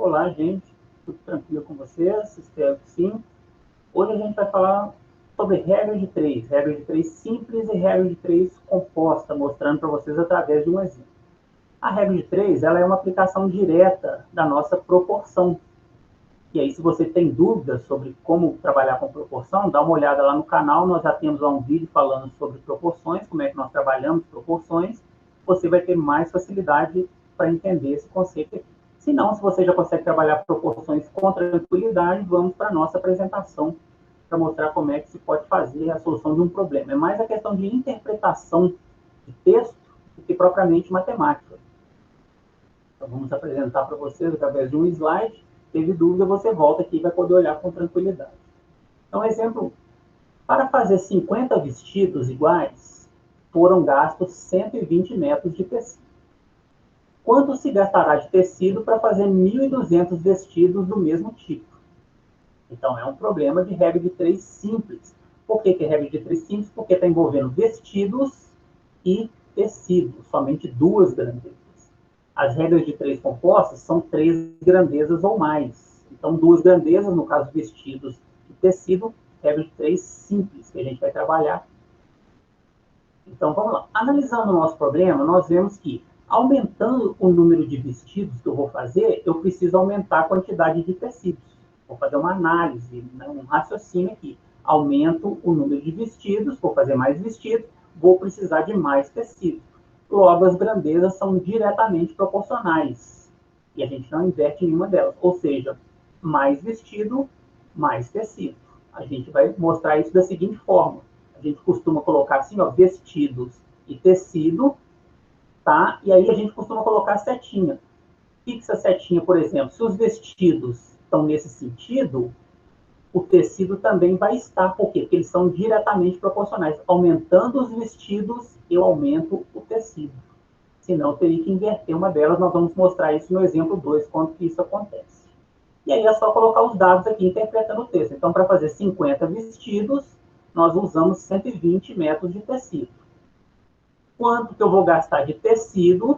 Olá, gente. Tudo tranquilo com vocês? Espero que sim. Hoje a gente vai falar sobre regra de três simples e regra de três composta, mostrando para vocês através de um exemplo. A regra de três, ela é uma aplicação direta da nossa proporção. E aí, se você tem dúvidas sobre como trabalhar com proporção, dá uma olhada lá no canal, nós já temos lá um vídeo falando sobre proporções, como é que nós trabalhamos proporções, você vai ter mais facilidade para entender esse conceito aqui. Se não, se você já consegue trabalhar proporções com tranquilidade, vamos para a nossa apresentação para mostrar como é que se pode fazer a solução de um problema. É mais a questão de interpretação de texto do que propriamente matemática. Então, vamos apresentar para vocês através de um slide. Teve dúvida, você volta aqui e vai poder olhar com tranquilidade. Então, exemplo, para fazer 50 vestidos iguais, foram gastos 120 metros de tecido. Quanto se gastará de tecido para fazer 1.200 vestidos do mesmo tipo? Então, é um problema de regra de três simples. Por que é regra de três simples? Porque está envolvendo vestidos e tecido, somente duas grandezas. As regras de três compostas são três grandezas ou mais. Então, duas grandezas, no caso vestidos e tecido, regra de três simples, que a gente vai trabalhar. Então, vamos lá. Analisando o nosso problema, nós vemos que, aumentando o número de vestidos que eu vou fazer, eu preciso aumentar a quantidade de tecidos. Vou fazer uma análise, um raciocínio aqui. Aumento o número de vestidos, vou fazer mais vestidos, vou precisar de mais tecido. Logo, as grandezas são diretamente proporcionais. E a gente não inverte nenhuma delas. Ou seja, mais vestido, mais tecido. A gente vai mostrar isso da seguinte forma. A gente costuma colocar assim, ó, vestidos e tecido, tá? E aí a gente costuma colocar setinha. Fixa a setinha, por exemplo. Se os vestidos estão nesse sentido, o tecido também vai estar. Por quê? Porque eles são diretamente proporcionais. Aumentando os vestidos, eu aumento o tecido. Senão, eu teria que inverter uma delas. Nós vamos mostrar isso no exemplo 2, quando que isso acontece. E aí é só colocar os dados aqui, interpretando o texto. Então, para fazer 50 vestidos, nós usamos 120 metros de tecido. Quanto que eu vou gastar de tecido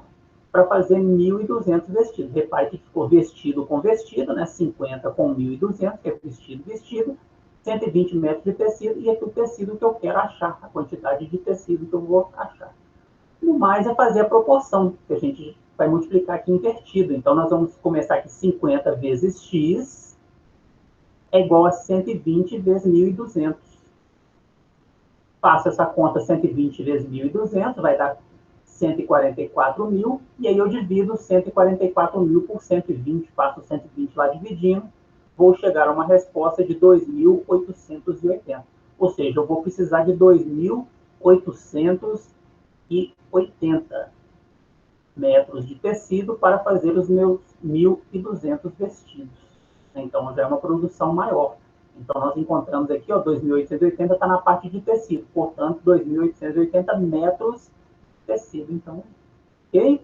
para fazer 1.200 vestidos? Repare que ficou vestido com vestido, né? 50 com 1.200, que é vestido, vestido. 120 metros de tecido, e aqui o tecido que eu quero achar, a quantidade de tecido que eu vou achar. No mais é fazer a proporção, que a gente vai multiplicar aqui invertido. Então, nós vamos começar aqui 50 vezes x é igual a 120 vezes 1.200. Faço essa conta 120 vezes 1.200, vai dar 144 mil, e aí eu divido 144 mil por 120, faço 120 lá dividindo, vou chegar a uma resposta de 2.880. Ou seja, eu vou precisar de 2.880 metros de tecido para fazer os meus 1.200 vestidos. Então, já é uma produção maior. Então, nós encontramos aqui, ó, 2.880 está na parte de tecido, portanto, 2.880 metros de tecido. Então, ok?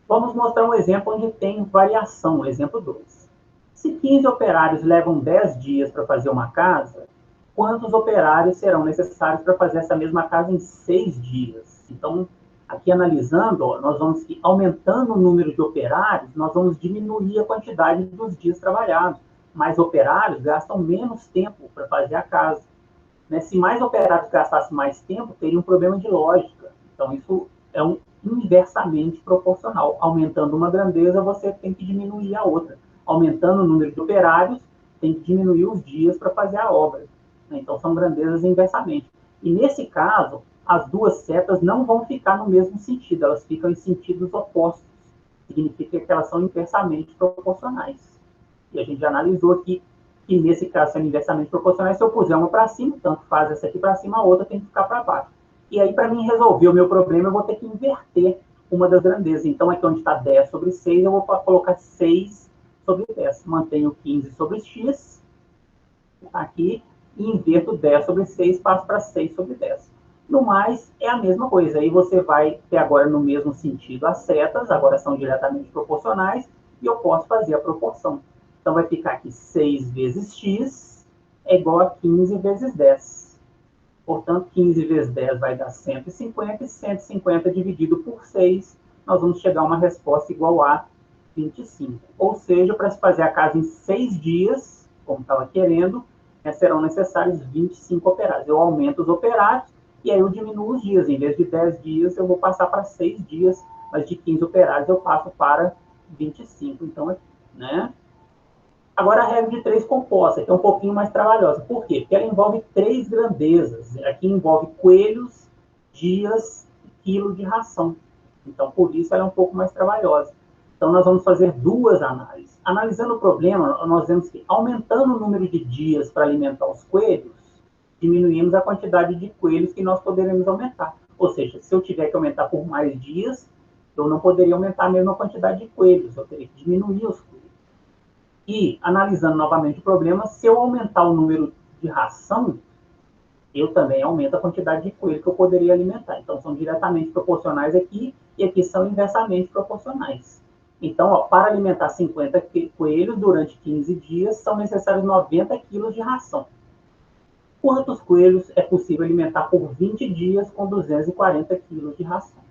Vamos mostrar um exemplo onde tem variação, exemplo 2. Se 15 operários levam 10 dias para fazer uma casa, quantos operários serão necessários para fazer essa mesma casa em 6 dias? Então, aqui analisando, ó, nós vamos aumentando o número de operários, nós vamos diminuir a quantidade dos dias trabalhados. Mais operários gastam menos tempo para fazer a casa. Né? Se mais operários gastassem mais tempo, teria um problema de lógica. Então, isso é inversamente proporcional. Aumentando uma grandeza, você tem que diminuir a outra. Aumentando o número de operários, tem que diminuir os dias para fazer a obra. Então, são grandezas inversamente. E, nesse caso, as duas setas não vão ficar no mesmo sentido, elas ficam em sentidos opostos. Significa que elas são inversamente proporcionais. E a gente já analisou aqui que, nesse caso, são inversamente proporcionais. Se eu puser uma para cima, tanto faz essa aqui para cima, a outra tem que ficar para baixo. E aí, para mim resolver o meu problema, eu vou ter que inverter uma das grandezas. Então, aqui onde está 10 sobre 6, eu vou colocar 6 sobre 10. Mantenho 15 sobre x, aqui, e inverto 10 sobre 6, passo para 6 sobre 10. No mais, é a mesma coisa. Aí você vai ter agora no mesmo sentido as setas, agora são diretamente proporcionais, e eu posso fazer a proporção. Então, vai ficar aqui 6 vezes x é igual a 15 vezes 10. Portanto, 15 vezes 10 vai dar 150, e 150 dividido por 6, nós vamos chegar a uma resposta igual a 25. Ou seja, para se fazer a casa em 6 dias, como estava querendo, serão necessários 25 operários. Eu aumento os operários e aí eu diminuo os dias. Em vez de 10 dias, eu vou passar para 6 dias, mas de 15 operários eu passo para 25. Então, né? Agora, a regra de 3 composta, que é um pouquinho mais trabalhosa. Por quê? Porque ela envolve 3 grandezas. Aqui envolve coelhos, dias e quilo de ração. Então, por isso, ela é um pouco mais trabalhosa. Então, nós vamos fazer 2 análises. Analisando o problema, nós vemos que, aumentando o número de dias para alimentar os coelhos, diminuímos a quantidade de coelhos que nós poderemos aumentar. Ou seja, se eu tiver que aumentar por mais dias, eu não poderia aumentar a mesma quantidade de coelhos, eu teria que diminuir os coelhos. E, analisando novamente o problema, se eu aumentar o número de ração, eu também aumento a quantidade de coelho que eu poderia alimentar. Então, são diretamente proporcionais aqui, e aqui são inversamente proporcionais. Então, ó, para alimentar 50 coelhos durante 15 dias, são necessários 90 quilos de ração. Quantos coelhos é possível alimentar por 20 dias com 240 quilos de ração?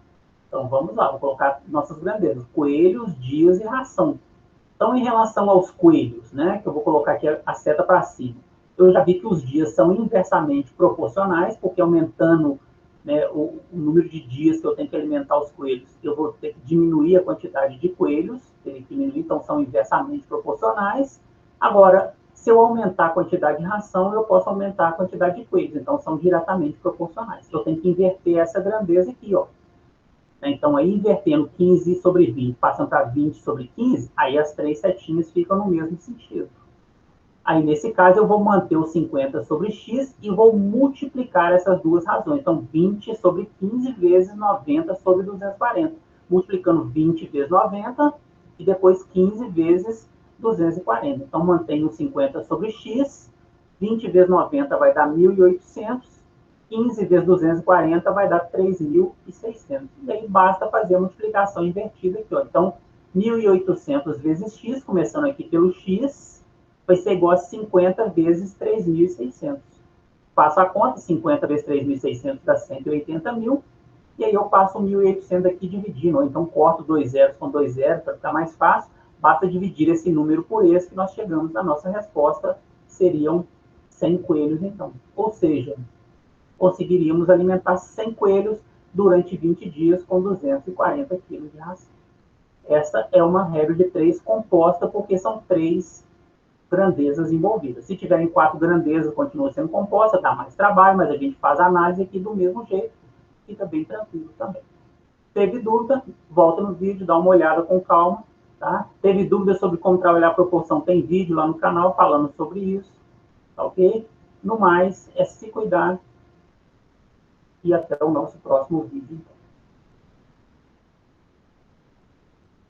Então, vamos lá, vou colocar nossas grandezas. Coelhos, dias e ração. Então, em relação aos coelhos, né, que eu vou colocar aqui a seta para cima, eu já vi que os dias são inversamente proporcionais, porque aumentando, né, o número de dias que eu tenho que alimentar os coelhos, eu vou ter que diminuir a quantidade de coelhos, então são inversamente proporcionais. Agora, se eu aumentar a quantidade de ração, eu posso aumentar a quantidade de coelhos, então são diretamente proporcionais. Eu tenho que inverter essa grandeza aqui, ó. Então, aí, invertendo 15 sobre 20, passando para 20 sobre 15, aí as 3 setinhas ficam no mesmo sentido. Aí, nesse caso, eu vou manter o 50 sobre x e vou multiplicar essas duas razões. Então, 20 sobre 15 vezes 90 sobre 240. Multiplicando 20 vezes 90 e depois 15 vezes 240. Então, mantenho o 50 sobre x, 20 vezes 90 vai dar 1.800, 15 vezes 240 vai dar 3.600. E aí basta fazer a multiplicação invertida aqui, ó. Então, 1.800 vezes x, começando aqui pelo x, vai ser igual a 50 vezes 3.600. Faço a conta, 50 vezes 3.600 dá 180 mil, e aí eu passo 1.800 aqui dividindo, ou então corto 2 zeros com 2 zeros para ficar mais fácil, basta dividir esse número por esse que nós chegamos na nossa resposta, seriam 100 coelhos então. Ou seja, conseguiríamos alimentar 100 coelhos durante 20 dias com 240 quilos de ração. Essa é uma regra de 3 composta, porque são 3 grandezas envolvidas. Se tiverem 4 grandezas, continua sendo composta, dá mais trabalho, mas a gente faz a análise aqui do mesmo jeito, fica bem tranquilo também. Teve dúvida? Volta no vídeo, dá uma olhada com calma. Tá? Teve dúvida sobre como trabalhar a proporção? Tem vídeo lá no canal falando sobre isso. Tá ok? No mais, é se cuidar. E até o nosso próximo vídeo.